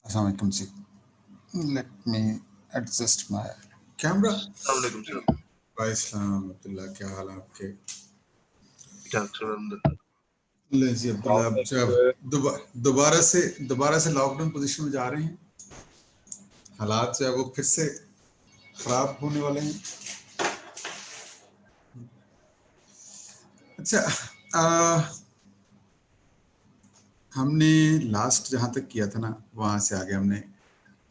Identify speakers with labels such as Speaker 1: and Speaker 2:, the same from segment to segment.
Speaker 1: Assalamu alaikum ji. Let me adjust my camera.
Speaker 2: अस्सलाम sir.
Speaker 1: भाई सलाम अब्दुल्ला, क्या हाल है आपके? ले जी अब्दुल्ला, अब जब दोबारा से लॉकडाउन पोजीशन में जा रहे हैं, हालात जो है वो फिर से खराब होने वाले हैं। अच्छा, हमने लास्ट जहाँ तक किया था ना, वहाँ से आगे हमने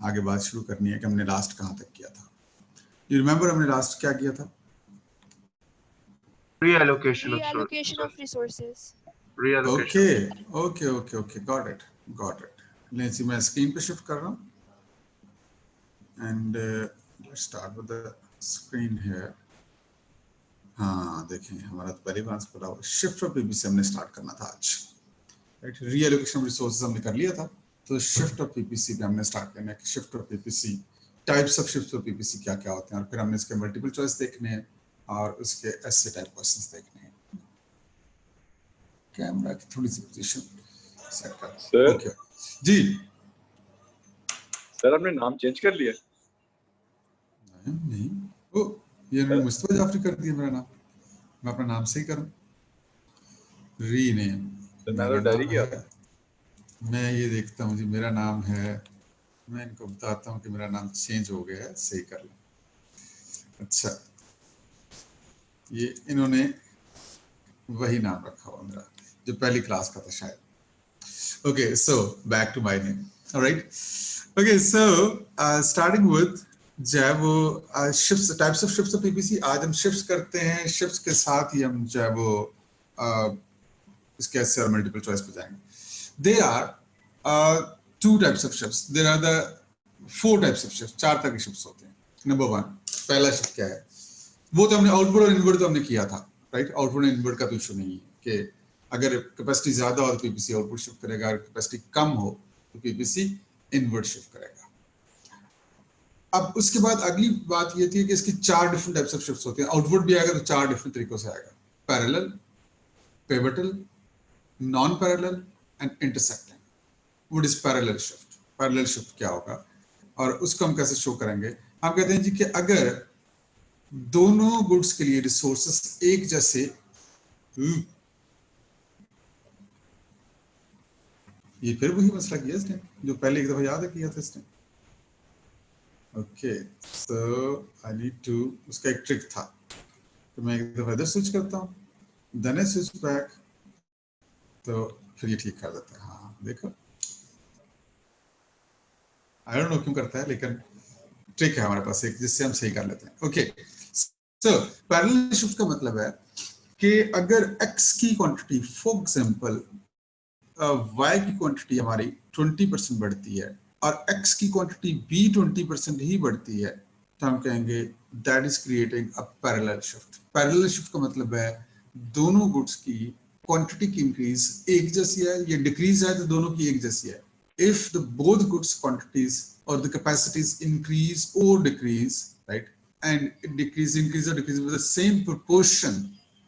Speaker 1: आगे बात शुरू करनी है कि हमने लास्ट कहाँ तक किया था। यू रिमेम्बर हमने लास्ट क्या किया था?
Speaker 2: Reallocation
Speaker 3: of resources.
Speaker 1: Okay, got it. Let's see, मैं स्क्रीन पे शिफ्ट कर रहा हूँ and let's start with the screen here. हाँ देखें, हमारा तो पहले बार खुला हुआ शिफ्ट ऑफ पीपीसी हमने स्टार्ट करना था आज, राइट। रीएलोकेशन ऑफ रिसोर्सेज हमने कर लिया था, तो शिफ्ट ऑफ पीपीसी पे हमने स्टार्ट करना है कि shift of PPC, types of shift of PPC क्या क्या होते हैं, और फिर हमने इसके मल्टीपल चॉइस देखने हैं और उसके ऐसे टाइप क्वेश्चंस देखने हैं। कैमरा की थोड़ी सी पोजीशन सेट कर सर। ओके जी
Speaker 4: सर, आपने नाम चेंज कर लिया?
Speaker 1: नहीं, ओ ये मैंने मुस्तफा जाफरी कर दिया मेरा नाम। मैं अपना नाम सही करूं, रीनेम।
Speaker 4: मैं तो डर ही गया।
Speaker 1: मैं ये देखता हूँ जी, मेरा नाम है, मैं इनको बताता हूँ कि मेरा नाम चेंज हो गया है, सही कर लो। अच्छा, ये इन्होंने वही नाम रखा हुआ मेरा जो पहली क्लास का था शायद। Okay, so back to my name, alright. Okay, so starting with जो है वो shifts, types of shifts of PPC. आज हम शिफ्ट्स करते हैं, शिफ्ट्स के साथ ही हम जो है वो इसके ऐसे और मल्टीपल चॉइस पे जाएंगे। There are two types of shifts. There are the 4 types of shifts. 4 तरह के शिफ्ट्स होते हैं। नंबर 1, पहला शिफ्ट क्या है? वो तो हमने आउटपुट और इनवर्ट तो हमने किया था, राइट। आउटपुट और इनवर्ट का तो इशू नहीं है कि अगर कैपेसिटी ज्यादा हो तो पीपीसी आउटपुट शिफ्ट करेगा, अगर कैपेसिटी कम हो तो पीपीसी इनवर्ट शिफ्ट करेगा। अब उसके बाद अगली बात ये थी कि इसकी 4 डिफरेंट टाइप्स ऑफ शिफ्ट्स होते हैं। आउटपुट भी आएगा तो 4 डिफरेंट तरीकों से आएगा, parallel, pivotal, non parallel and intersecting. What is parallel shift? Parallel shift क्या होगा और उसको हम कैसे शो करेंगे? हम कहते हैं जी कि अगर दोनों गुड्स के लिए रिसोर्सेस एक जैसे, ये फिर वही मसला किया इसने जो पहले एक दफा याद है किया था इसने। Okay, so I need to, उसका एक ट्रिक था तो मैं एक दफा इधर स्विच करता हूँ, देन आई स्विच बैक, तो फिर ये ठीक कर देता है। हाँ देखो, आई डोंट नो क्यों करता है, लेकिन ट्रिक है हमारे पास एक जिससे हम सही कर लेते हैं। ओके, सो पैरेलल शिफ्ट का मतलब है कि अगर x की क्वांटिटी, फॉर एग्जांपल y की क्वांटिटी हमारी 20% बढ़ती है और x की क्वांटिटी भी 20% ही बढ़ती है, तो हम कहेंगे that is creating a parallel shift. Parallel shift का मतलब है दोनों गुड्स की क्वांटिटी की इंक्रीज एक जैसी है, ये डिक्रीज है तो दोनों की एक जैसी है। If the both goods quantities or the capacities increase or decrease, right, and increase or decrease with the same proportion,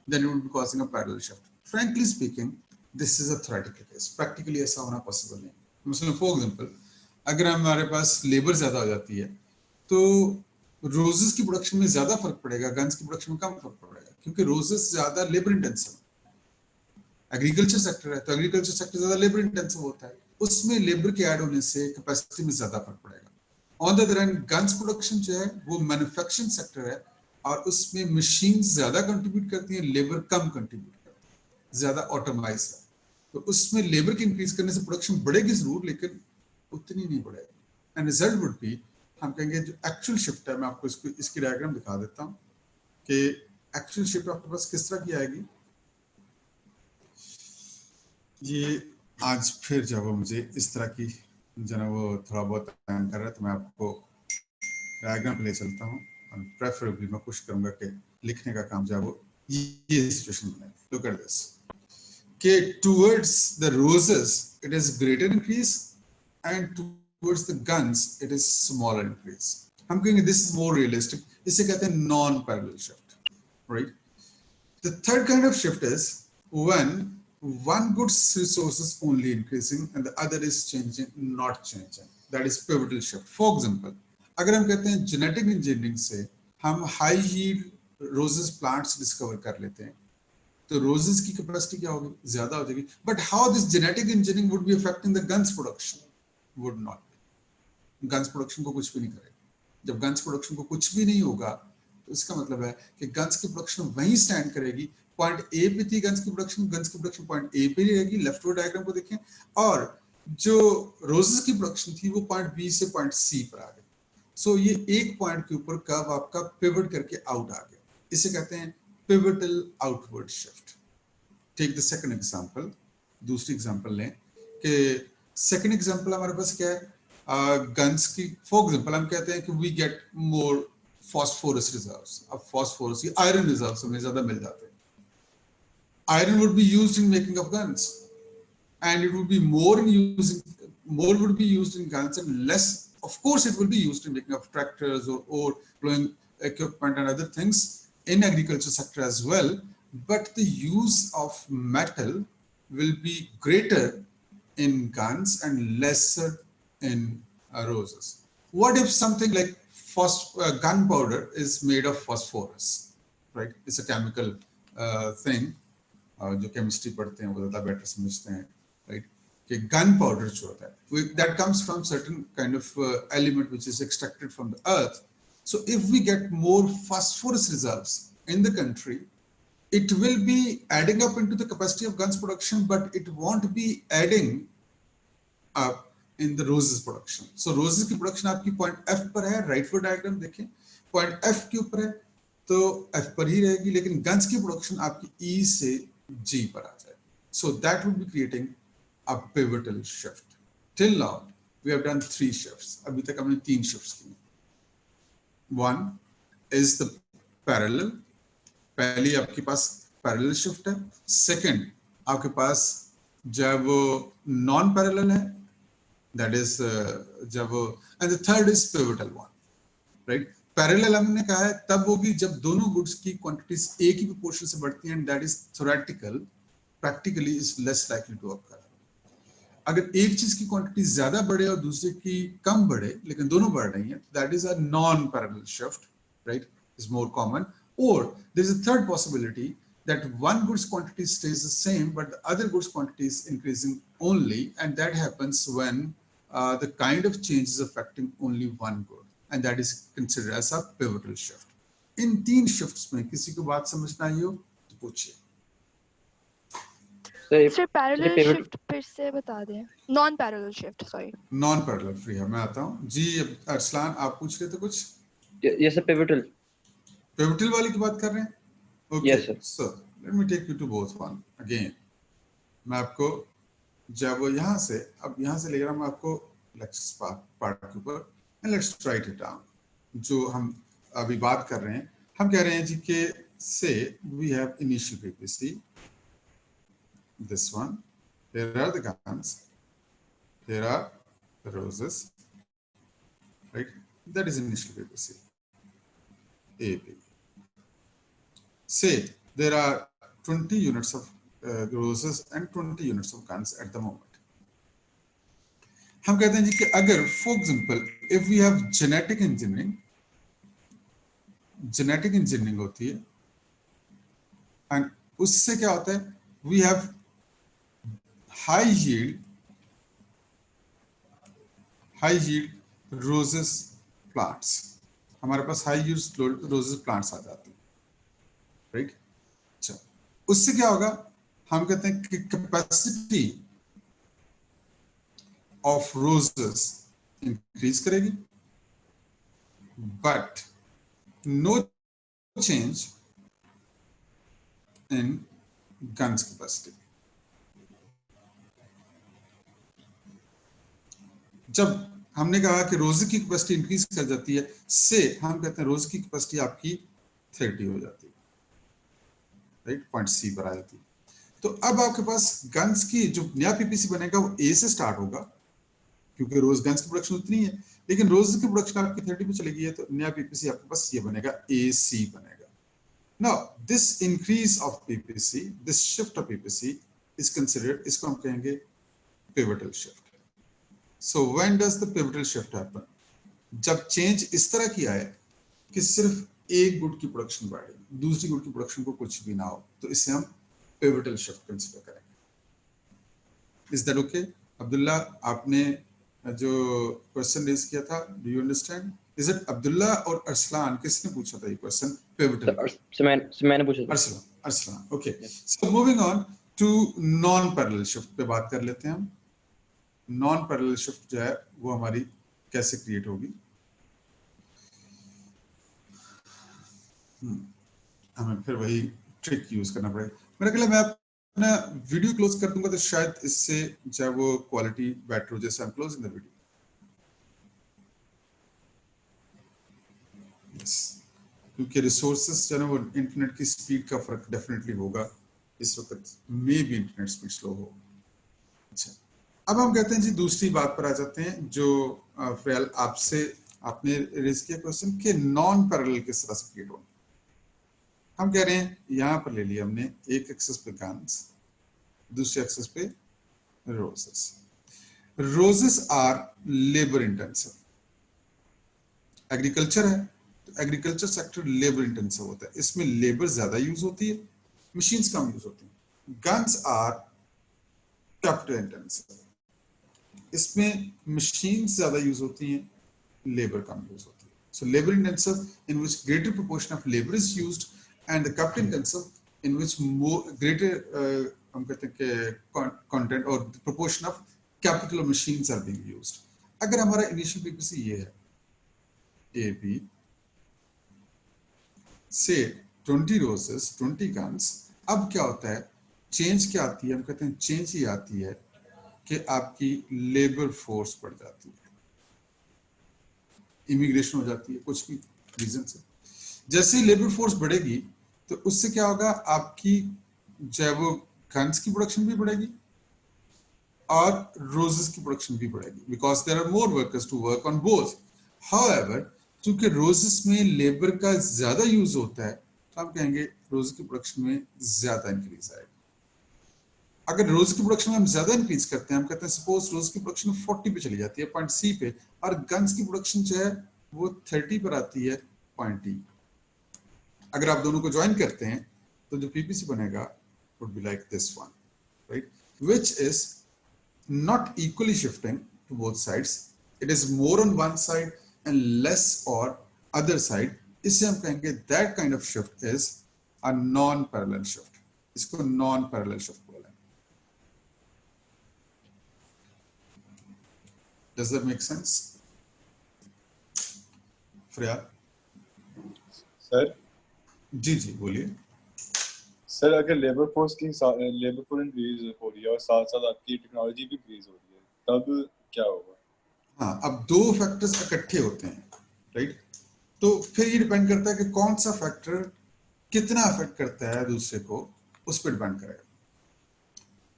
Speaker 1: then it would be causing a parallel shift. Frankly speaking, this is a theoretical case. Practically ऐसा होना possible नहीं। मतलब for example, अगर हमारे पास labour ज्यादा हो जाती है तो रोजेस की प्रोडक्शन में ज्यादा फर्क पड़ेगा, गन्स की प्रोडक्शन में कम फर्क पड़ेगा, क्योंकि रोजेस ज्यादा लेबर इंटेंसिव, एग्रीकल्चर सेक्टर है तो एग्रीकल्चर सेक्टर ज्यादा लेबर इंटेंसिव होता है, उसमें लेबर के ऐड होने से कैपेसिटी में ज्यादा फर्क पड़ेगा। On the other hand guns production जो है वो मैन्युफैक्चरिंग सेक्टर है और उसमें मशीन ज्यादा कंट्रीब्यूट करती हैं, लेबर कम कंट्रीब्यूट करती है, ज्यादा ऑटोमाइज्ड है, तो उसमें लेबर की इंक्रीज करने से प्रोडक्शन बढ़ेगी जरूर लेकिन उतनी नहीं बढ़ेगी। एंड रिजल्ट वुड बी, हम कहेंगे जो एक्चुअल शिफ्ट है, मैं आपको इसकी डायग्राम दिखा देता हूँ कि एक्चुअल शिफ्ट आपके पास किस तरह की आएगी। ये आज फिर जब वो मुझे इस तरह की जना वो थोड़ा बहुत टाइम कर रहा है तो मैं आपको डायग्राम ले चलता हूँ और प्रेफरेबली मैं कोशिश करूंगा कि लिखने का काम जो है वो ये सिचुएशन बने। लुक एट दिस कि towards the roses it is greater increase and towards the guns it is smaller increase. हम कहेंगे दिस इज मोर रियलिस्टिक, इसे कहते हैं non parallel shift, right. The third kind of shift is when one goods resource is only increasing and the other is changing, not changing. That is pivotal shift. For example, अगर हम कहते हैं genetic engineering से हम high yield roses plants discover कर लेते हैं, तो रोजेस की कैपेसिटी क्या होगी, ज्यादा हो जाएगी. But how this genetic engineering wood be affecting the guns production? Would not. Guns production को कुछ भी नहीं करेगा. जब गन्स प्रोडक्शन को कुछ भी नहीं होगा तो इसका मतलब है कि गन्स की प्रोडक्शन वहीं स्टैंड करेगी. पॉइंट ए पे थी गन्स की प्रोडक्शन पॉइंट ए पे ही रहेगी. लेफ्ट वर्ड डायग्राम को देखें, और जो रोजेस की प्रोडक्शन थी वो पॉइंट बी से पॉइंट सी पर आ गई. सो ये एक पॉइंट के ऊपर कर्व आपका पिवट करके आउट आ गया. इसे कहते हैं pivotal outward shift. Take the second example. दूसरी एग्जांपल लें कि सेकंड एग्जांपल हमारे पास क्या है, गन्स की. फॉर एग्जांपल हम कहते हैं कि we get more phosphorus reserves. अब फॉस्फोरस की आयरन रिजर्व्स हमें ज्यादा मिल जाते हैं. Iron would be used in making of guns, and it would be more would be used in guns and less, of course it will be used in making of tractors or blowing equipment and other things in agriculture sector as well, but the use of metal will be greater in guns and lesser in roses. What if something like gunpowder is made of phosphorus, right? It's a chemical thing. जो chemistry पढ़ते हैं वो ज़्यादा better समझते हैं, right, कि gun powder जो होता है that comes from certain kind of element which is extracted from the earth. So if we get more phosphorus reserves in the country, it will be adding up into the capacity of guns production, but it won't be adding up in the roses production. So roses की production आपकी point F पर है, rightward diagram देखें, point F के ऊपर है तो F पर ही रहेगी, लेकिन guns की production आपकी E से G पर आ जाए. So that would be creating a pivotal shift. Till now we have done 3 shifts. अभी तक हमने 3 shifts की. One is the parallel. पहली आपके पास पैरेलल शिफ्ट है. सेकंड आपके पास जब नॉन पैरेलल है, दैट इज जब, and the third is pivotal one, right. Parallel हमने कहा है तब होगी जब दोनों गुड्स की क्वांटिटीज एक ही प्रोपोर्शन से बढ़ती हैं, and that is theoretical. Practically is less likely to occur. अगर एक चीज की क्वांटिटी ज्यादा बढ़े और दूसरे की कम बढ़े लेकिन दोनों बढ़ रही हैं, that is a non parallel shift, right, is more common. Or there is a third possibility that one goods quantity stays the same, but the other goods quantity is increasing only, and that happens when the kind of change is affecting only one good, and that is considered as a pivotal shift. In 3 shifts में किसी को बात समझना आई हो तो पूछिए.
Speaker 3: Sir parallel shift फिर से बता दें. Non parallel shift, sorry.
Speaker 1: Non parallel free है, मैं आता हूँ जी. अरसलान आप पूछ रहे थे कुछ?
Speaker 2: यस सर, पिवटल
Speaker 1: वाली की बात कर रहे हैं. Okay,
Speaker 2: Yes, sir.
Speaker 1: So let me take you to both one again. मैं आपको जब यहाँ से ले रहा हूँ, मैं आपको लेक्चर पार्ट के ऊपर, and let's write it down. जो हम अभी बात कर रहे हैं, हम कह रहे हैं जी के से we have initial PPC, this one, here are the guns, here are the roses, right? That is initial pPC. AP. Say there are 20 units of roses and 20 units of guns at the moment. हम कहते हैं जी कि अगर for example if we have genetic engineering होती है, and उससे क्या होता है, we have high yield roses plants. हमारे पास high yield roses plants आ जाते हैं, राइट. अच्छा, उससे क्या होगा, हम कहते हैं कि कैपेसिटी ऑफ रोजेस इंक्रीज करेगी, but no change in guns capacity. जब हमने कहा कि रोज की कैपेसिटी इंक्रीज कर जाती है, से हम कहते हैं रोज की कैपेसिटी आपकी 30 हो जाती है, राइट, पॉइंट सी पर आ जाती है. तो अब आपके पास गन्स की जो नया पीपीसी बनेगा वो ए से स्टार्ट होगा, क्योंकि रोज गन्स की प्रोडक्शन उतनी है, लेकिन रोज की प्रोडक्शन आपकी 30 पे चली गई है, तो नया पीपीसी आपके पास ये बनेगा, AC बनेगा. Now this increase of PPC, this shift of PPC is considered, इसको हम कहेंगे pivotal shift. So when does the pivotal shift happen? जब चेंज इस तरह की आए कि सिर्फ एक गुड की प्रोडक्शन बढ़े, दूसरी गुड की प्रोडक्शन को कुछ भी ना हो, तो इसे हम पिवटल शिफ्ट कंसीडर करेंगे। Is that okay? अब्दुल्ला, आपने जो क्वेश्चन रेज किया था, do you understand? Is it Abdullah और अरसलान, किसने पूछा था ये क्वेश्चन पिवटल का?
Speaker 2: मैंने पूछा था।
Speaker 1: Arsalan, Arsalan, okay. So moving on to non parallel shift पे बात कर लेते हैं हम। नॉन पैरेलल शिफ्ट जो है वो हमारी कैसे क्रिएट होगी? हमें फिर वही ट्रिक यूज करना पड़ेगा। मेरा ख्याल है मैं अपना वीडियो क्लोज कर दूंगा तो शायद इससे जो वो क्वालिटी बेटर हो, जैसे I am closing the video. Yes, क्योंकि रिसोर्सेस जो है ना वो इंटरनेट की स्पीड का फर्क डेफिनेटली होगा। इस वक्त मे भी इंटरनेट स्पीड स्लो हो। अच्छा, अब हम कहते हैं जी दूसरी बात पर आ जाते हैं जो फ्रेल आपसे आपने रेज किया क्वेश्चन कि नॉन पैरेलल किस तरह से क्रिएट होगा। हम कह रहे हैं यहां पर ले लिया हमने, एक एक्सेस पे गान्स, दूसरे एक्सेस पे roses. Roses are labour intensive. Agriculture है तो एग्रीकल्चर सेक्टर लेबर इंटेंसिव होता है, इसमें लेबर ज्यादा यूज होती है, मशीन्स कम यूज होती हैं। गन्स आर कैपिटल इंटेंसिव, इसमें मशीन्स ज्यादा यूज होती हैं, लेबर कम यूज होती है। So labour intensive in which greater proportion of labour is used and the capital intensive in which more greater हम कहते हैं कि content or the proportion of capital of machines are being used। अगर हमारा initial PPC ये है AB से 20 roses 20 guns, अब क्या होता है, चेंज क्या आती है? हम कहते हैं चेंज ही आती है कि आपकी लेबर फोर्स बढ़ जाती है, इमिग्रेशन हो जाती है, कुछ भी रीजन से। जैसे ही लेबर फोर्स बढ़ेगी तो उससे क्या होगा, आपकी जो है वो गन्स की प्रोडक्शन भी बढ़ेगी और रोजेस की प्रोडक्शन भी बढ़ेगी, because there are more workers to work on both. However, चूंकि रोजेस में लेबर का ज्यादा यूज होता है तो हम कहेंगे रोज की प्रोडक्शन में ज्यादा इंक्रीज आएगा। अगर रोज की प्रोडक्शन में हम ज्यादा इंक्रीज करते हैं, हम कहते हैं सपोज रोज की प्रोडक्शन 40 पे चली जाती है, पॉइंट सी पे, और गन्स की प्रोडक्शन जो है वो 30 पर आती है, पॉइंट डी। अगर आप दोनों को ज्वाइन करते हैं तो जो पीपीसी बनेगा would be like this one, right, which is not equally shifting to both sides, it is more on one side and less or other side। इसे हम कहेंगे that kind of shift is a non parallel shift, इसको non parallel shift बोलेंगे। does that make sense? फ्रिया
Speaker 4: sir
Speaker 1: जी जी बोलिए।
Speaker 4: Sir अगर लेबर फोर्स इंक्रीज हो रही है और साथ साथ आपकी टेक्नोलॉजी भी इंक्रीज हो रही है, तब क्या होगा?
Speaker 1: हाँ, अब दो फैक्टर्स इकट्ठे होते हैं, राइट, तो फिर ये डिपेंड करता है कि कौन सा फैक्टर कितना अफेक्ट करता है दूसरे को, उस पर डिपेंड करेगा।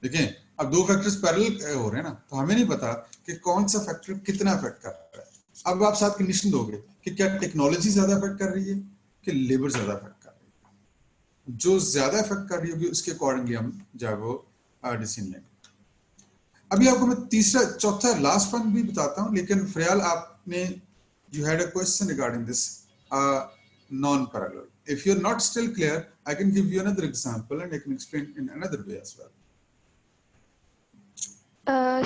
Speaker 1: देखिए, अब दो फैक्टर्स पैरेलल हो रहे हैं ना, तो हमें नहीं पता कि कौन सा फैक्टर कितना अफेक्ट कर रहा है। अब आप साथ कंडीशन दोगे कि क्या टेक्नोलॉजी ज्यादा अफेक्ट कर रही है कि लेबर ज्यादा अफेक्ट कर रही है। जो ज्यादा अफेक्ट कर रही होगी उसके अकॉर्डिंगली हम जो वो डिसीजन लेंगे। अभी आपको मैं तीसरा चौथा लास्ट वन भी बताता हूं, लेकिन फ्रियाल आपने you had a question regarding this non-parallel. If you're not still clear, I can give you another example and I can explain in another way as well.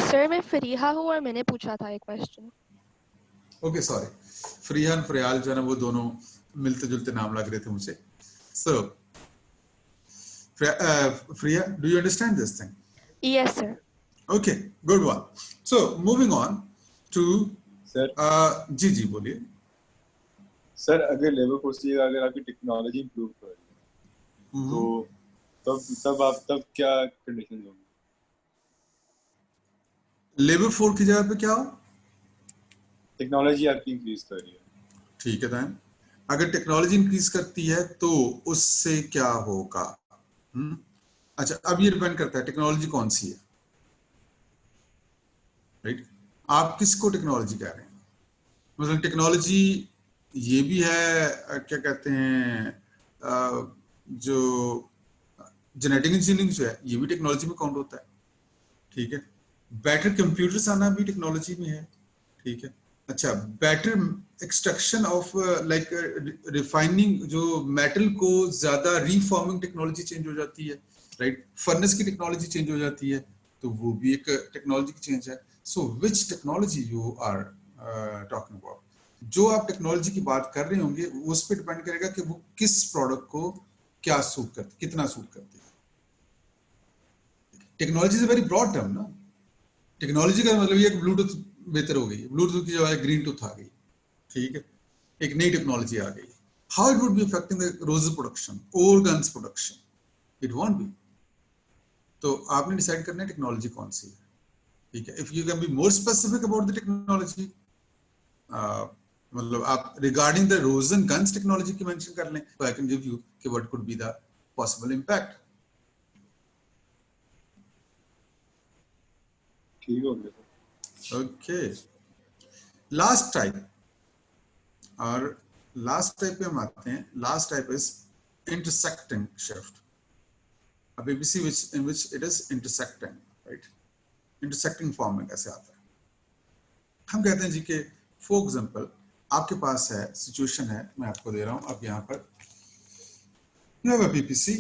Speaker 3: Sir मैं फरीहा हूँ और मैंने पूछा था एक क्वेश्चन।
Speaker 1: Okay, sorry. फ्रिया और फ्रियाल जो है ना वो दोनों मिलते जुलते नाम लग रहे थे मुझे। So, Friya, do you understand this thing?
Speaker 3: Yes sir.
Speaker 1: Okay, good one. So, moving on to
Speaker 4: sir
Speaker 1: जी जी बोलिए।
Speaker 4: सर अगर लेबर फोर्स की अगर आपकी टेक्नोलॉजी इंप्रूव कर रही है तो तब क्या कंडीशन होंगी?
Speaker 1: लेबर फोर्स की जगह पे क्या हो?
Speaker 4: टेक्नोलॉजी आपकी इंक्रीज कर रही है।
Speaker 1: ठीक है टाइम, अगर टेक्नोलॉजी इंक्रीज करती है तो उससे क्या होगा? अच्छा, अब ये डिपेंड करता है टेक्नोलॉजी कौन सी है, राइट? आप किसको टेक्नोलॉजी कह रहे हैं? मतलब टेक्नोलॉजी ये भी है, क्या कहते हैं, जो जेनेटिक इंजीनियरिंग जो है ये भी टेक्नोलॉजी में काउंट होता है, ठीक है? बेटर कंप्यूटर्स आना भी टेक्नोलॉजी में है, ठीक है। अच्छा, better extraction of like refining, जो मेटल को ज्यादा रीफॉर्मिंग टेक्नोलॉजी चेंज हो जाती है, राइट। फर्नेस की टेक्नोलॉजी चेंज हो जाती है, तो वो भी एक टेक्नोलॉजी की चेंज है। So which technology you are talking about, जो आप टेक्नोलॉजी की बात कर रहे होंगे उस पर डिपेंड करेगा कि वो किस प्रोडक्ट को क्या सूट करती, कितना सूट करती है। Technology is a very broad term ना। टेक्नोलॉजी का मतलब ये कि ब्लूटूथ बेहतर हो गई, ब्लूटूथ की जगह ग्रीन टूथ आ गई, ठीक है, एक नई टेक्नोलॉजी आ गई। How it would be affecting the roses production और guns production? It won't be. तो आपने डिसाइड करना है टेक्नोलॉजी कौन सी है, ठीक है। If you can be more specific about the technology, मतलब आप regarding the rose and guns technology की मेंशन कर लें, तो आई कैन गिव यू कि what could be the possible impact.
Speaker 4: ठीक हो गया।
Speaker 1: ओके, लास्ट टाइप, और लास्ट टाइप पे हम आते हैं। Last type is intersecting shift, a BBC which in which it is intersecting, right? intersecting form में कैसे आता है? हम कहते हैं जी कि फॉर एग्जांपल आपके पास है सिचुएशन है, मैं आपको दे रहा हूं, अब यहाँ पर you have a BBC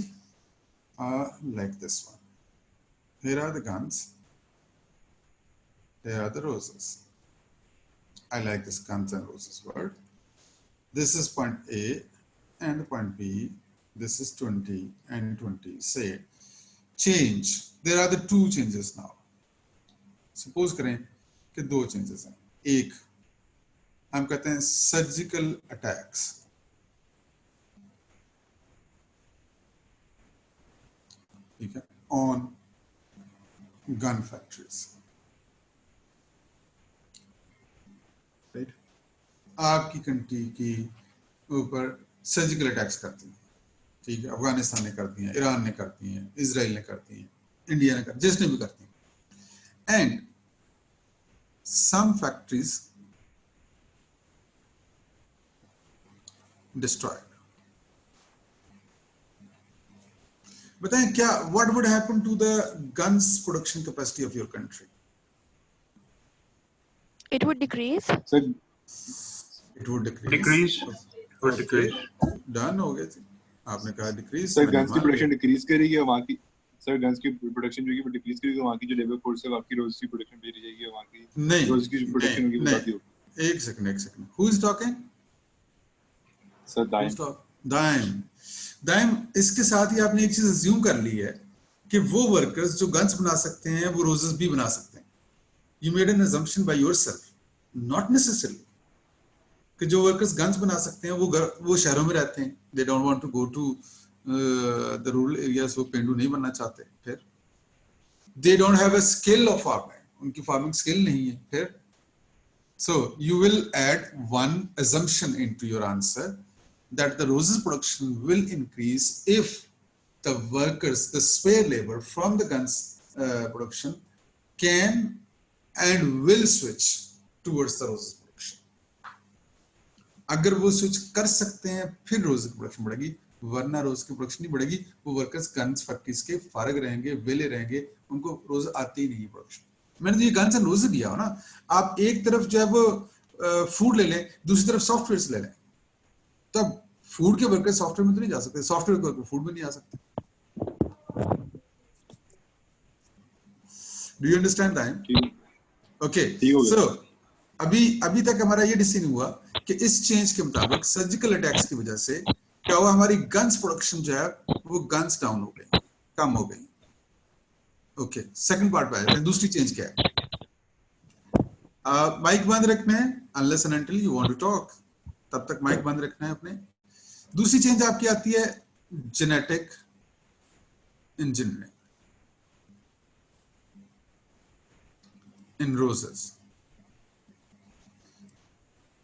Speaker 1: like this one. Here are the guns, here are the roses. I like this guns and roses word. This is point A and the point B. This is 20 and 20. Say change. There are the two changes now. Suppose करें कि दो changes हैं। एक हम कहते हैं surgical attacks, ठीक है, on gun factories, right? आपकी कंट्री की ऊपर सर्जिकल अटैक्स करती हैं, ठीक है। अफगानिस्तान ने करती हैं, ईरान ने करती हैं, इजराइल ने करती हैं, इंडिया ने करती, जिसने भी करती हैं। And some factories destroyed. बताएं क्या, what would happen to the guns production capacity of your country?
Speaker 3: It would decrease.
Speaker 4: Sir
Speaker 1: it would decrease. Done हो गया जी, आपने कहा डिक्रीज।
Speaker 4: सर गन्स की प्रोडक्शन डिक्रीज करेगी, वहाँ की सर गन्स की प्रोडक्शन जो है वो डिक्रीज करेगी, वहाँ की जो लेबर फोर्स है आपकी रोज की प्रोडक्शन भेजी जाएगी, वहाँ की
Speaker 1: नहीं,
Speaker 4: रोज की प्रोडक्शन होगी वो काफी होगी।
Speaker 1: एक second, who is talking?
Speaker 4: Sir
Speaker 1: Daim. Daim, इसके साथ ही आपने एक चीज अज्यूम कर ली है कि वो वर्कर्स जो गन्स बना सकते हैं वो रोजेस भी बना सकते हैं। You made an assumption by yourself, not necessary कि जो वर्कर्स गन्स बना सकते हैं वो शहरों में रहते हैं, they don't want to go to the rural areas, वो पेंडू नहीं बनना चाहते, फिर they don't have a skill of farming, उनकी फार्मिंग स्किल नहीं है, फिर so you will add one assumption into your answer that the roses production will increase if the workers, the spare labor from the guns production can and will switch towards the roses production. अगर वो switch कर सकते हैं फिर रोज की production बढ़ेगी, वरना रोज की प्रोडक्शन नहीं बढ़ेगी। वो वर्कर्स गन्स फैक्ट्रीज के फारग रहेंगे, वेले रहेंगे, उनको रोज आते ही नहीं प्रोडक्शन। मैंने तो ये गन्स एंड रोज दिया हो ना, आप एक तरफ जो है वो फूड ले लें, दूसरी तरफ सॉफ्टवेयर ले लें, तब फूड के वर्कर सॉफ्टवेयर में तो नहीं जा सकते, सॉफ्टवेयर के वर्कर फूड में नहीं आ सकते। Do you understand that? Okay, so अभी तक हमारा ये डिसीजन हुआ कि इस चेंज के मुताबिक सर्जिकल अटैक्स की वजह से क्या हुआ, हमारी गन्स प्रोडक्शन जो है वो गन्स डाउन हो गई, कम हो गई। ओके, सेकंड पार्ट पे आते हैं, दूसरी चेंज क्या है? माइक बंद रखना है, unless and until you want to talk, तब तक माइक बंद रखना है अपने। दूसरी चेंज आपकी आती है genetic engineering in roses,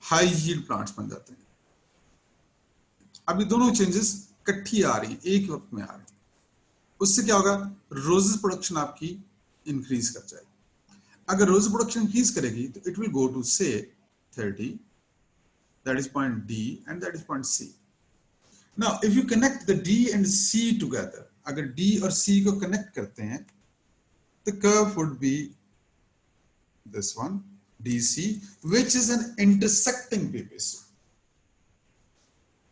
Speaker 1: high yield plants बन जाते हैं। अभी दोनों चेंजेस इकट्ठी आ रही हैं, एक वक्त में आ रही हैं। उससे क्या होगा, रोजेस प्रोडक्शन आपकी इंक्रीज कर जाएगी। अगर रोज प्रोडक्शन इंक्रीज करेगी तो इट विल गो टू से 30, that is point D and that is point C. Now if you connect the D and C together, अगर डी और सी को कनेक्ट करते हैं, the curve would be this one DC, which is an intersecting PPC,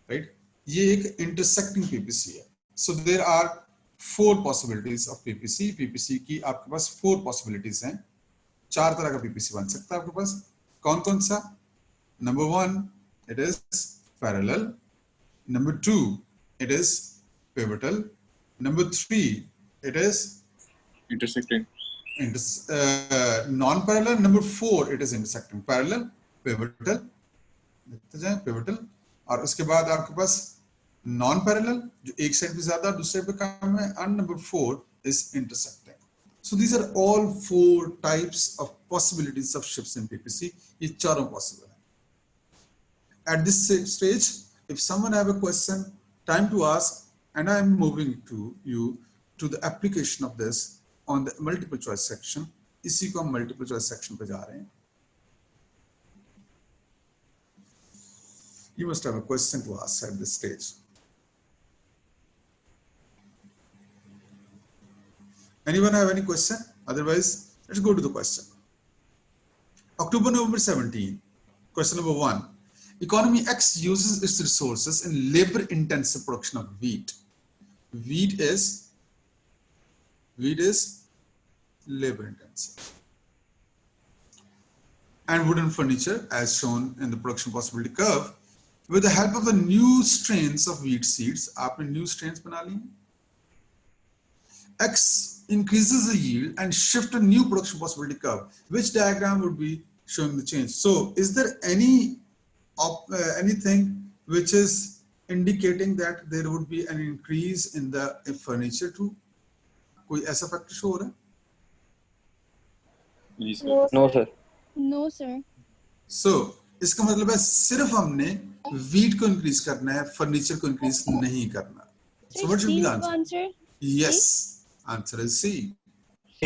Speaker 1: right? ये एक intersecting PPC है. So there are 4 possibilities of PPC. PPC की आपके पास 4 possibilities हैं. 4 तरह का PPC बन सकता है आपके पास. कौन कौन सा? Number 1, it is parallel. Number 2, it is pivotal. Number 3, it is
Speaker 4: intersecting.
Speaker 1: Non-parallel. Number 4, it is intersecting. Parallel, pivotal, देखते जाएं pivotal, और उसके बाद आपके पास non-parallel जो एक साइड पे ज्यादा दूसरे पे कम है, and number 4 is intersecting. So these are all 4 types of possibilities of shifts in PPC. ये चारों possible है. At this stage, if someone have a question, time to ask, and I am moving to you to the application of this on the multiple choice section. इसी को हम multiple choice section पे जा रहे हैं. You must have a question to ask at this stage. Anyone have any question? Otherwise, let's go to the question. October-November 17. Question number 1. Economy X uses its resources in labor-intensive production of wheat. Wheat is labor-intensive. And wooden furniture, as shown in the production possibility curve. With the help of the new strains of wheat seeds, आपने new strains बना ली. X increases the yield and shift a new production possibility curve. Which diagram would be showing the change? So, is there anything which is indicating that there would be an increase in the furniture too? कोई ऐसा factor show हो रहा है?
Speaker 2: No sir.
Speaker 3: No sir.
Speaker 1: So, इसका मतलब है सिर्फ हमने wheat को increase करना है, furniture को increase नहीं करना. So what should be the answer? Yes, answer is C.
Speaker 2: C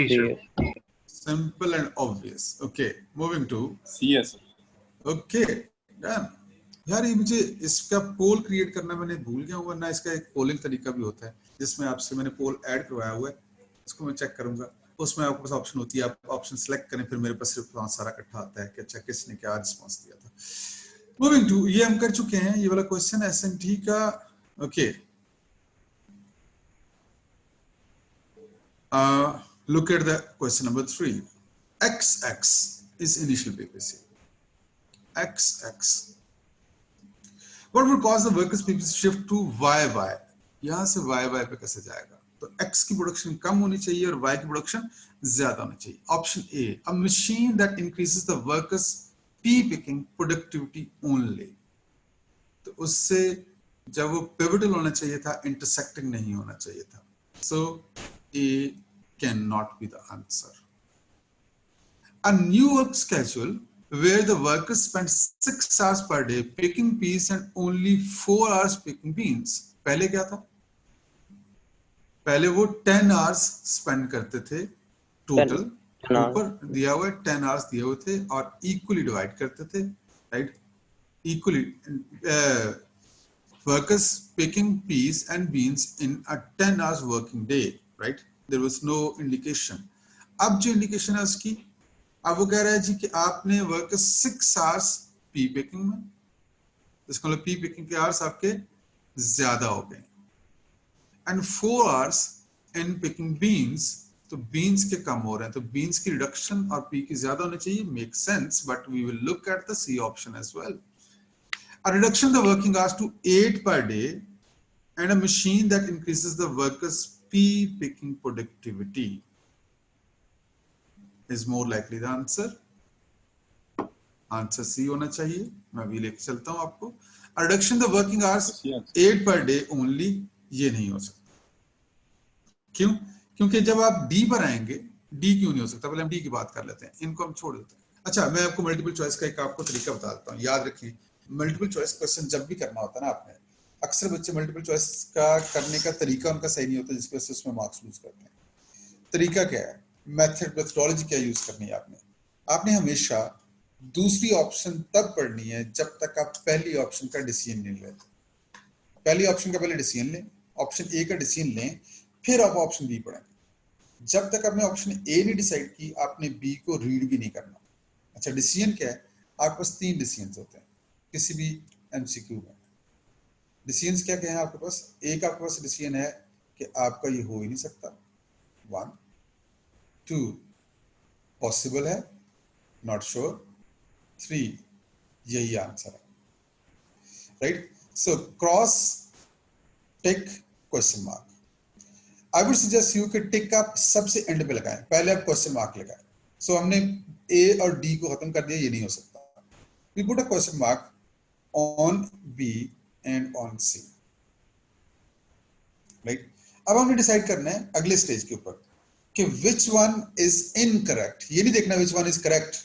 Speaker 2: sir.
Speaker 1: Simple and obvious. Okay, moving to
Speaker 4: CS.
Speaker 1: Okay, done. यार ये मुझे इसका पोल क्रिएट करना मैंने भूल गया हूँ, वरना इसका एक पोलिंग तरीका भी होता है जिसमें आपसे मैंने पोल ऐड करवाया हुआ है. इसको मैं चेक करूंगा. उसमें आपके पास ऑप्शन होती है, आप ऑप्शन सेलेक्ट करें, फिर मेरे पास सिर्फ सारा इकट्ठा आता है कि अच्छा किसने क्या रिस्पांस दिया था. मूविंग टू, ये हम कर चुके हैं ये वाला क्वेश्चन एसएनटी का. Okay, look at the question number 3. XX is initial PPC. XX. What would cause the workers PPC shift to YY? यहाँ से YY पे कैसे जाएगा? तो X की प्रोडक्शन कम होनी चाहिए और Y की प्रोडक्शन ज्यादा होनी चाहिए. Option A, a machine that increases the workers pea picking productivity only. तो उससे जब वो pivotal होना चाहिए था, intersecting नहीं होना चाहिए था. So A cannot be the answer. A new work schedule where the workers spend 6 hours per day picking peas and only 4 hours picking beans. पहले क्या था? पहले वो 10 hours spend करते थे total. ऊपर दिया हुआ 10 hours दिए हुए थे और equally divide करते थे, right? Equally workers picking peas and beans in a 10 hours working day, right? There was no indication. अब जो indication है उसकी, अब वो कह रहा है जी कि आपने workers 6 hours pea picking में, इसका मतलब pea picking के hours आपके ज्यादा हो गए, and 4 hours in picking beans, तो beans के कम हो रहे हैं, तो beans की reduction और pea की ज्यादा होनी चाहिए. Makes sense, but we will look at the C option as well. A reduction of the working hours to 8 per day and a machine that increases the workers' pea picking productivity is more likely the answer. Answer C होना चाहिए. मैं भी लेके चलता हूं आपको. A reduction of the working hours 8 per day only, ये नहीं हो सकता. क्यों? क्योंकि जब आप D पर आएंगे, D क्यों नहीं हो सकता? पहले हम D की बात कर लेते हैं, इनको हम छोड़ देते हैं. अच्छा, मैं आपको मल्टीपल चॉइस का एक आपको तरीका बता देता हूँ. याद रखिए, मल्टीपल चॉइस क्वेश्चन जब भी करना होता है ना आपने, अक्सर बच्चे मल्टीपल चॉइस का करने का तरीका उनका सही नहीं होता, जिस वजह से उसमें मार्क्स लूज करते हैं. तरीका क्या है? मेथोडोलॉजी क्या यूज करनी है आपने हमेशा दूसरी ऑप्शन तब पढ़नी है जब तक आप पहली ऑप्शन का डिसीजन नहीं लेते. पहली ऑप्शन का पहले डिसीजन लें, ऑप्शन ए का डिसीजन लें, फिर आप ऑप्शन बी पढ़ें. जब तक आपने ऑप्शन ए नहीं डिसाइड की आपने बी को रीड भी नहीं करना। अच्छा, डिसीजन क्या है? आपके पास 3 डिसीजन होते हैं किसी भी एमसीक्यू में। डिसीजन क्या क्या है आपके पास? एक आपके पास डिसीजन है कि आपका ये हो ही नहीं सकता, 1, 2 पॉसिबल है, नॉट श्योर, 3 यही आंसर है, right? So cross, tick, question mark. I would suggest you कि टिक आप सबसे एंड पे लगाएं, पहले आप क्वेश्चन मार्क लगाएं। सो हमने ए और डी को खत्म कर दिया, ये नहीं हो सकता। We put a question mark on B and on C, right? अब हमने डिसाइड करना है अगले स्टेज के ऊपर कि विच वन इज इनकरेक्ट। ये नहीं देखना विच वन इज करेक्ट,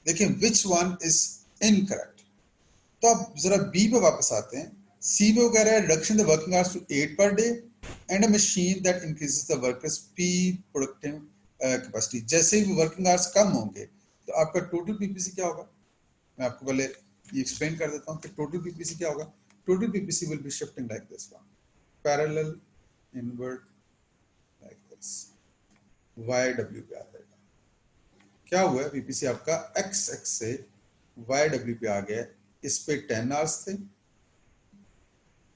Speaker 1: देखिए विच वन इज इनकरेक्ट। तो अब जरा बी पे वापस आते हैं। सी पे वो कह रहा है reduction the working hours to 8 per day and a machine that increases the workers पी प्रोडक्टिव कैपेसिटी। जैसे ही वर्किंग आवर्स कम होंगे तो आपका टोटल पीपीसी क्या होगा? मैं आपको पहले ये एक्सप्लेन कर देता हूँ कि टोटल पीपीसी क्या होगा। Total PPC will be shifting like this one, parallel invert like this, YW पे आ जाएगा। क्या हुआ है? पीपीसी आपका एक्स एक्स से YW पे आ गया। इस पे 10 आवर्स थे,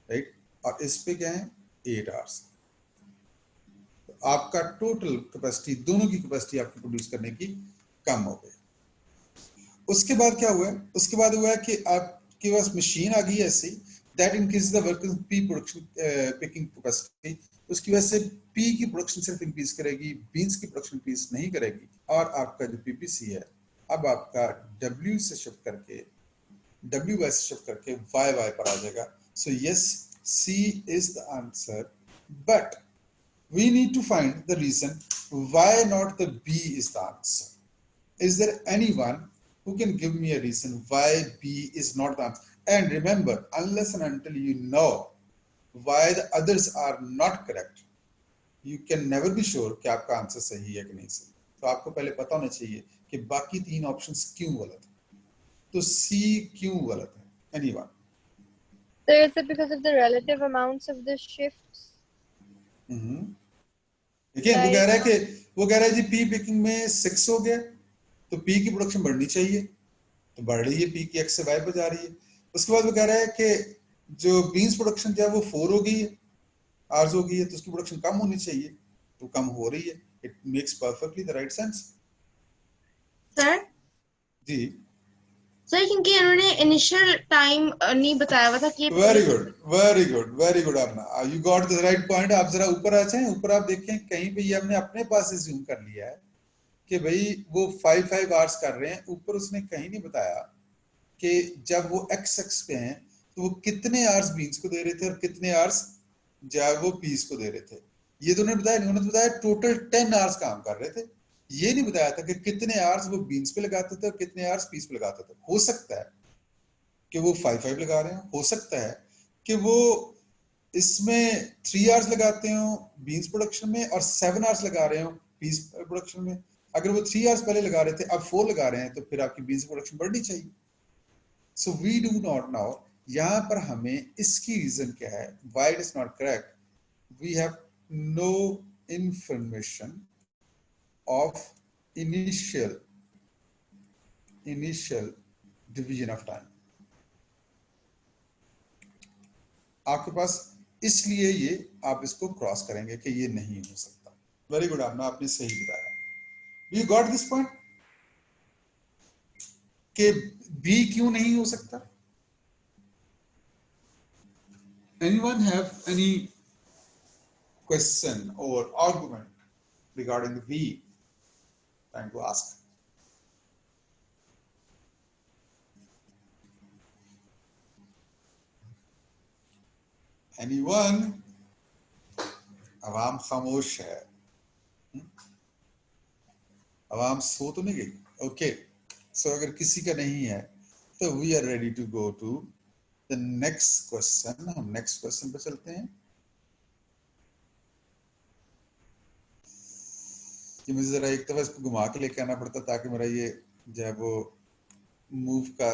Speaker 1: राइट? और इस पे क्या है? 8 आवर्स। तो आपका टोटल कैपेसिटी, दोनों की कैपेसिटी आपकी प्रोड्यूस करने की कम हो गई। उसके बाद क्या हुआ है? उसके बाद हुआ है कि आपके पास मशीन आ गई ऐसी that increase the work P production picking capacity. उसकी वजह से पी की प्रोडक्शन सिर्फ इंक्रीज करेगी, बीन्स की प्रोडक्शन इंक्रीज नहीं करेगी। और आपका जो पीपीसी है अब आपका डब्ल्यू से शिफ्ट करके, डब्ल्यू वाई से शिफ्ट करके वाई वाई पर आ जाएगा। So yes, C is the answer, but we need to find the reason why not the B is the answer. Is there anyone who can give me a reason why B is not the answer? And remember, unless and until you know why the others are not correct, you can never be sure कि आपका answer सही है कि नहीं सही। तो आपको पहले पता होना चाहिए कि बाकी 3 ऑप्शंस क्यों गलत है। तो C क्यों गलत है? Anyone?
Speaker 3: So is it because of the relative amounts of the shifts?
Speaker 1: देखिए वो कह रहा है जी पी पिकिंग में 6 हो गया तो पी की प्रोडक्शन बढ़नी चाहिए, तो बढ़ रही है, पी की एक्स से वाई पर जा रही है। उसके बाद वो कह रहा है कि जो बीन्स प्रोडक्शन जो है वो 4 हो गई है, आर्स हो गई है, तो उसकी प्रोडक्शन कम होनी चाहिए, तो कम हो रही है। It makes perfectly the right sense.
Speaker 5: Sir
Speaker 1: ji
Speaker 5: sir, क्योंकि इन्होंने इनिशियल टाइम नहीं बताया हुआ था कि
Speaker 1: very good very good very good आपने, you got the right point. आप जरा ऊपर आ जाएं, ऊपर आप देखें कहीं पे ये हमने अपने पास अज्यूम कर लिया है कि भाई वो 5 आवर्स कर रहे हैं। ऊपर उसने कहीं नहीं बताया कि जब वो एक्स एक्स पे हैं तो वो कितने आवर्स बीन्स को दे रहे थे और कितने आवर्स जब वो पीस को दे रहे थे। ये तो उन्होंने बताया नहीं, उन्होंने बताया टोटल 10 आवर्स काम कर रहे थे। ये नहीं बताया था कि कितने आवर्स वो बीन्स पे लगाते थे और कितने आवर्स पीस पे लगाते थे। हो सकता है कि वो 5 लगा रहे हैं, हो सकता है कि वो इसमें 3 आवर्स लगाते हो बीन्स प्रोडक्शन में और 7 आवर्स लगा रहे हो पीस प्रोडक्शन में। अगर वो 3 आवर्स पहले लगा रहे थे अब 4 लगा रहे हैं तो फिर आपकी बीन्स प्रोडक्शन बढ़नी चाहिए। So we do not know. यहाँ पर हमें इसकी रीजन क्या है, why it is not correct. We have no information of initial division of time. आपके पास, इसलिए ये आप इसको क्रॉस करेंगे कि ये नहीं हो सकता। वेरी गुड आपने, आपने सही बताया। यू गॉट दिस पॉइंट कि बी क्यों नहीं हो सकता? Anyone have any question or argument regarding the B? Time to ask. Anyone? आवाम खामोश है। आवाम सो तो नहीं गई? ओके, सो अगर किसी का नहीं है तो we are ready to go to the next question. हम नेक्स्ट क्वेश्चन पे चलते हैं। कि मुझे जरा एक दफा इसको घुमा के लेके आना पड़ता ताकि मेरा ये जो है वो मूव का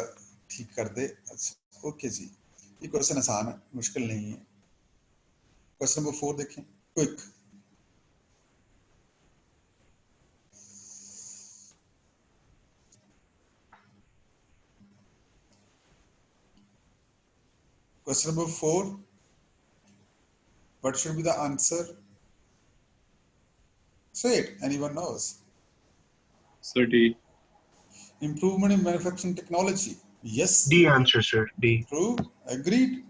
Speaker 1: ठीक कर दे। अच्छा ओके जी, ये क्वेश्चन आसान है, मुश्किल नहीं है। क्वेश्चन नंबर 4 देखें, quick. Question number 4. What should be the answer? Say it. Anyone knows?
Speaker 4: Sir, D.
Speaker 1: Improvement in manufacturing technology. Yes.
Speaker 2: D answer, sir. D.
Speaker 1: True. Agreed.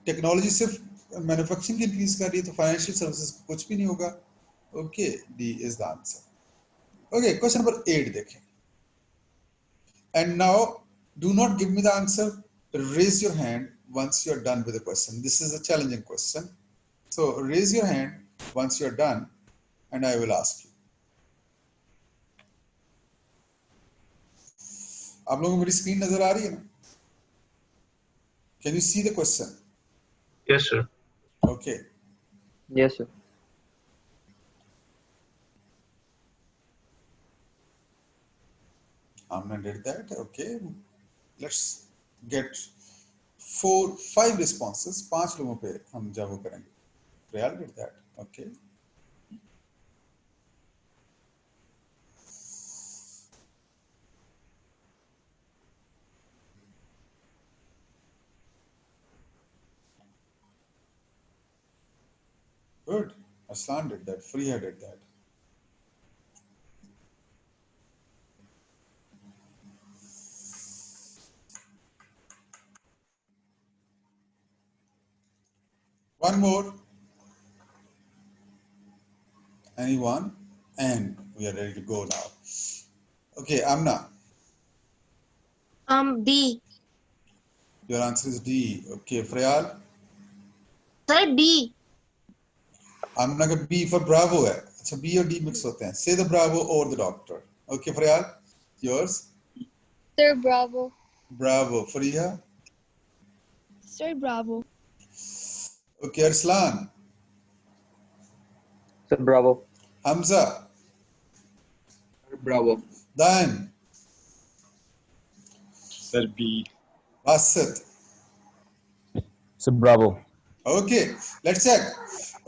Speaker 1: Technology सिर्फ मैन्युफैक्चरिंग की increase कर रही है तो फाइनेंशियल सर्विसेज कुछ भी नहीं होगा. Okay, D is the answer. Okay, question number 8 देखें. And now do not give me the answer, raise your hand once you are done with the question. This is a challenging question, so raise your hand once you are done and I will ask you. आप लोगों को मेरी screen नजर आ रही है ना? Can you see the question?
Speaker 2: Yes, sir.
Speaker 1: Okay.
Speaker 2: Yes, sir.
Speaker 1: Amna did that. Okay. Let's get 4-5 responses. 5 लोगों पे हम जब वो करेंगे. Real did that. Okay. Good. Aslan did that. Freya did that. One more. Anyone? And we are ready to go now. Okay, Amna.
Speaker 5: D.
Speaker 1: Your answer is D. Okay, Frayal.
Speaker 5: Sir, D.
Speaker 1: Amna का B for Bravo है. अच्छा, B और D mix होते हैं. Say the Bravo or the doctor. Okay, Frayal. Yours?
Speaker 3: Sir, Bravo.
Speaker 1: Bravo. Freya?
Speaker 3: Sir, Bravo.
Speaker 1: Okay, Arslan.
Speaker 2: Sir, Bravo.
Speaker 1: Hamza.
Speaker 2: Bravo.
Speaker 1: Dan.
Speaker 4: Sir, B.
Speaker 1: Basit.
Speaker 6: Sir, Bravo.
Speaker 1: Okay, let's check.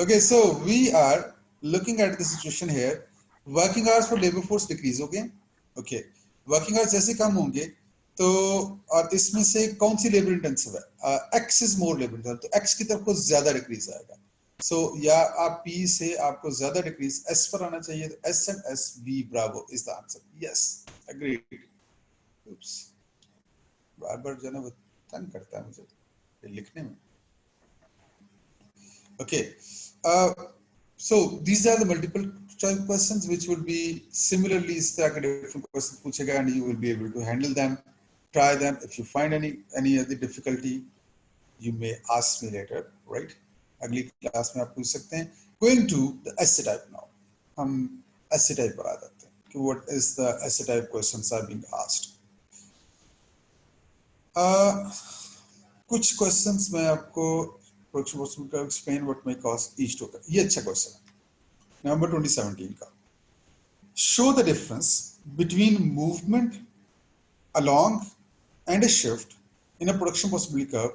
Speaker 1: Okay, so we are looking at the situation here. Working hours for labor force decrease हो गए. Okay, working hours जैसे कम होंगे तो और इसमें से कौन सी labour intensive है? X is more labor intensive, तो X की तरफ को ज्यादा डिक्रीज आएगा. So या आप P से आपको ज्यादा डिक्रीज S पर आना चाहिए, तो S and S, B, Bravo is the answer. Yes, agreed. Oops. बार-बार जो है वो तंग करता है मुझे ये लिखने में. Okay, so these are the multiple choice questions which will be similarly इस तरह के different questions पूछेगा and you will be able to handle them, try them. If you find any other difficulty, you may ask me later, right? अगली class में आप पूछ सकते हैं. Going to the essay type now. हम essay type पर आ जाते हैं कि what is the essay type questions are being asked. कुछ questions मैं आपको explain what may cause each to occur. ये अच्छा question है. November 2017 का. Show the difference between movement along and a shift in a production possibility curve.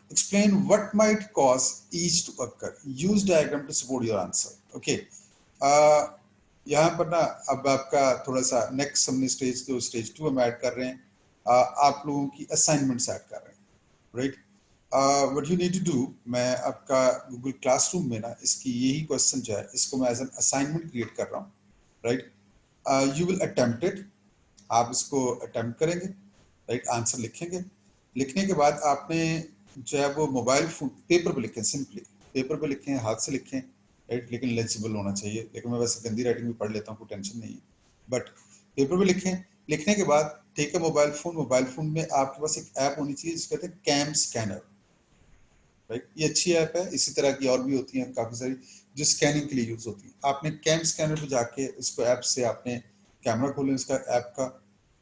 Speaker 1: Explain what might cause each to occur. Use diagram to support your answer. Okay. यहाँ पर ना अब आपका थोड़ा सा next हमने stage 2 हम ऐड कर रहे हैं. आप लोगों की assignments ऐड कर रहे हैं, right? What you need to do, मैं आपका Google Classroom में ना इसकी यही क्वेश्चन जो है इसको मैं एज एन असाइनमेंट क्रिएट कर रहा हूँ, right? You will attempt it. आप इसको अटेम्प्ट करेंगे, राइट? आंसर लिखेंगे. लिखने के बाद आपने जो है वो मोबाइल फोन पेपर पे लिखें, सिंपली पेपर पे लिखें, हाथ से लिखें, राइट? लेकिन लेजिबल होना चाहिए. लेकिन मैं वैसे गंदी राइटिंग भी पढ़ लेता हूँ, कोई टेंशन नहीं है, बट पेपर पे लिखें. लिखने के बाद ठीक है, मोबाइल फोन में आपके पास एक ऐप होनी चाहिए जिसको कहते हैं कैम स्कैनर, राइट? ये अच्छी ऐप है. इसी तरह की और भी होती हैं काफी सारी जो स्कैनिंग के लिए यूज होती है. आपने कैम स्कैनर पे जाके उसको ऐप से आपने कैमरा खोलें उसका ऐप का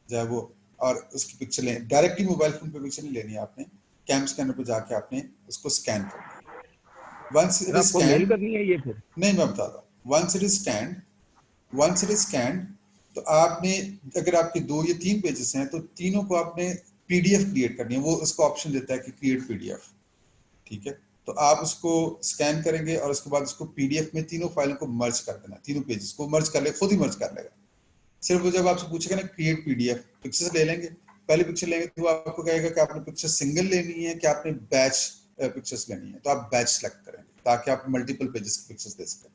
Speaker 1: जो है वो, और उसकी पिक्चर लें. डायरेक्टली मोबाइल फोन पे पिक्चर नहीं लेनी है, आपने कैम स्कैनर पे जाके आपने उसको स्कैन करना है. वंस इट इज स्कैन्ड,
Speaker 6: करनी है ये फिर
Speaker 1: नहीं मैं बताता हूँ. वंस इट इज स्कैन्ड तो आपने अगर आपके 2 या 3 पेजेस हैं तो तीनों को आपने पीडीएफ क्रिएट करनी है. वो उसको ऑप्शन देता है कि क्रिएट पीडीएफ, ठीक है? तो आप उसको स्कैन करेंगे और उसके बाद उसको पीडीएफ में तीनों फाइलों को मर्ज कर देना. तीनों पेजेस को मर्ज कर ले, खुद ही मर्ज कर लेगा. सिर्फ वो जब आपसे पूछेगा ना क्रिएट पीडीएफ, पिक्चर्स ले लेंगे. पहले पिक्चर लेंगे तो आपको कहेगा कि आपने पिक्चर सिंगल लेनी है कि आपने बैच पिक्चर्स लेनी है तो आप बैच सेलेक्ट करेंगे ताकि आप मल्टीपल पेजेस की पिक्चर्स दे सकें।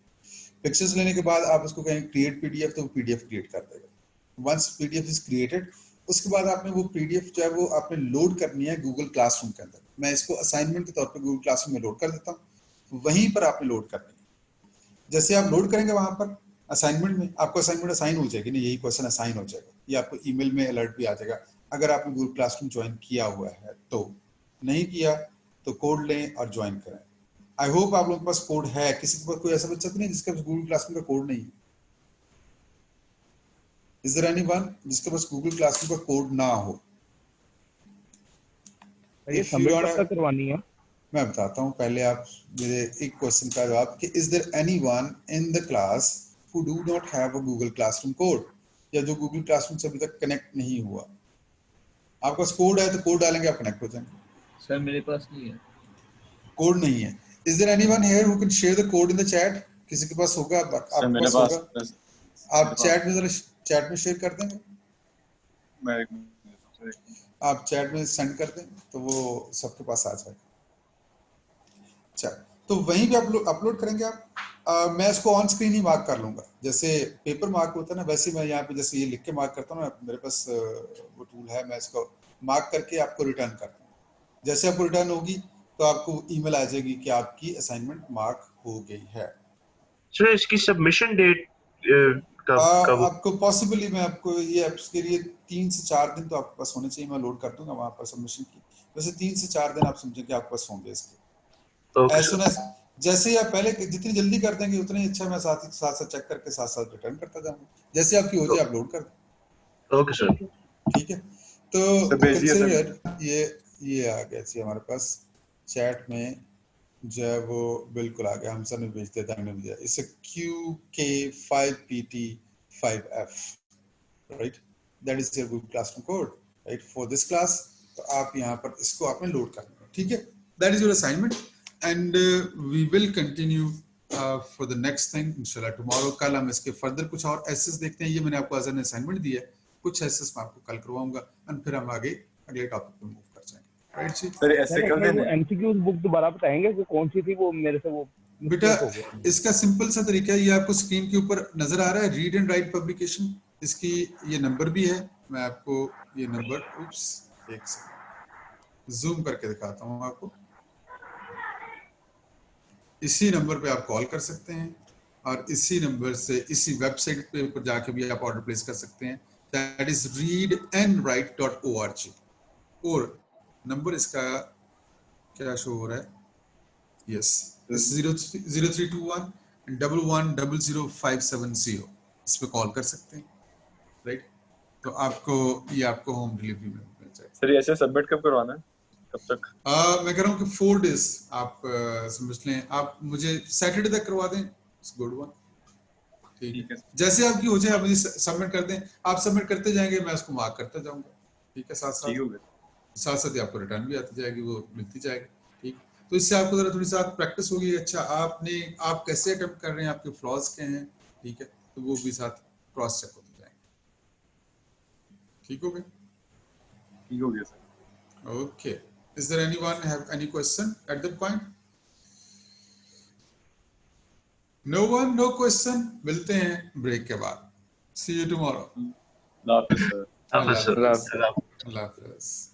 Speaker 1: पिक्चर्स लेने के बाद आप उसको कहेंगे क्रिएट पीडीएफ, तो वो पीडीएफ क्रिएट कर देगा। वंस पीडीएफ इज क्रिएटेड, उसके बाद आपने वो पीडीएफ जो है वो आपने लोड करनी है गूगल क्लासरूम के अंदर। मैं इसको असाइनमेंट के तौर पे गूगल क्लासरूम में लोड कर देता हूँ, वहीं पर आपने लोड करनी है। जैसे आप लोड करेंगे वहां पर असाइनमेंट में, आपको असाइनमेंट असाइन हो जाएगी ना, यही क्वेश्चन असाइन हो जाएगा, ये आपको ईमेल में अलर्ट भी आ जाएगा अगर आपने गूगल क्लासरूम ज्वाइन किया हुआ है। तो नहीं किया तो कोड लें और ज्वाइन करें। आई होप आप लोगों के पास कोड है। किसी के पास कोई ऐसा बच्चा तो नहीं जिसके पास गूगल क्लासरूम का कोड नहीं है? इज देयर एनीवन जिसके पास गूगल क्लासरूम का कोड ना हो?
Speaker 6: ये सबमिट कब तक करवानी है?
Speaker 1: मैं बताता हूँ, पहले आप मेरे एक क्वेश्चन का जवाब कि is there anyone in the class who do not have a Google classroom code, या जो गूगल क्लासरूम से अभी तक कनेक्ट नहीं हुआ। आपके पास कोड है तो कोड डालेंगे, आप कनेक्ट हो जाएंगे।
Speaker 2: सर मेरे पास नहीं है
Speaker 1: कोड नहीं है। Is there anyone here who can share the code in the chat? किसी के पास होगा? आपके पास होगा? आप चैट में जरा चैट में शेयर कर देंगे, आप चैट में सेंड कर दें तो वो सबके पास आ जाएगा। अच्छा, तो वहीं पे अपलोड करेंगे आप। मैं इसको ऑन स्क्रीन ही मार्क कर लूंगा, जैसे पेपर मार्क होता है ना, वैसे मैं यहाँ पे जैसे ये लिख के मार्क करता हूँ ना, मेरे पास वो टूल है, मैं इसको मार्क करके आपको रिटर्न करता हूँ। जैसे आपको रिटर्न होगी तो आपको ईमेल आ जाएगी कि आपकी असाइनमेंट मार्क हो गई है।
Speaker 2: सर इसकी सबमिशन डेट कब?
Speaker 1: आपको पॉसिबली मैं आपको ये ऐप्स के लिए 3 से 4 दिन तो आपके पास होने चाहिए। मैं लोड कर दूंगा वहां पर सबमिशन की, वैसे 3 से 4 दिन आप समझें कि आपके पास होंगे इसके। जैसे आप पहले जितनी जल्दी कर देंगे उतनी अच्छा, मैं साथ चेक करके साथ रिटर्न करता जाऊंगा। जैसे आपकी हो जाए आप लोड कर दें।
Speaker 2: ओके सर,
Speaker 1: ठीक है। तो ये आ गया जी हमारे पास चैट में जो है वो बिल्कुल आ गया। हम सब ने भेज दिया, हमने भेजा। It's QK5PT5F, right? That is your Google classroom code, right, for this class. तो आप यहाँ पर इसको आपने लोड करना है, ठीक है? That is your assignment and we will continue for the next thing इंशाल्लाह टुमारो। कल हम इसके फर्दर कुछ और एसेस देखते हैं। ये मैंने आपको एज एन असाइनमेंट दिया है, कुछ एसेस मैं आपको कल करवाऊंगा एंड फिर हम आगे अगले टॉपिक पे मूव कर जाएंगे, राइट जी?
Speaker 4: सर ऐसे कर दें,
Speaker 6: एमसीक्यूज बुक दोबारा बताएंगे कि कौन सी थी? वो मेरे से वो
Speaker 1: बेटा इसका सिंपल सा तरीका है, ये आपको स्क्रीन के ऊपर नजर आ रहा है, रीड एंड राइट पब्लिकेशन। इसकी ये नंबर भी है, मैं आपको ये नंबर एक सेकंड जूम करके दिखाता हूँ आपको। इसी नंबर पे आप कॉल कर सकते हैं और इसी नंबर से इसी वेबसाइट पे ऊपर जाके भी आप ऑर्डर प्लेस कर सकते हैं। That is readandwrite.org। और नंबर इसका क्या शो हो रहा है? यस, 032111000570। इस पे कॉल कर सकते हैं, राइट? तो आपको होम डिलीवरी में मिल जाएगा।
Speaker 4: सर ऐसे सबमिट कब करवाना है, कब तक?
Speaker 1: मैं कह रहा हूँ कि 4 डेज आप समझ लें। आप मुझे सैटरडे तक करवा दें, इट्स गुड वन। ठीक है, जैसे आपकी हो जाए आप मुझे सबमिट कर दें। आप सबमिट करते जाएंगे, मैं उसको मार्क करता जाऊंगा, ठीक है? साथ साथ आपको रिटर्न भी आती जाएगी, वो मिलती जाएगी, ठीक? तो इससे आपको जरा थोड़ी सा प्रैक्टिस होगी। अच्छा, आप कैसे अटेम्प्ट कर रहे हैं, आपके फ्लॉज क्या हैं, ठीक है? तो वो भी साथ क्रॉस चेक होते जाएंगे। ठीक हो गया?
Speaker 4: ठीक हो गया sir.
Speaker 1: Okay, is there anyone have any question at that point? No one, no question. मिलते हैं ब्रेक के बाद। See you tomorrow.
Speaker 4: अल्लाह हाफिज़ सर।
Speaker 2: अल्लाह हाफिज़।
Speaker 1: अल्लाह हाफिज़।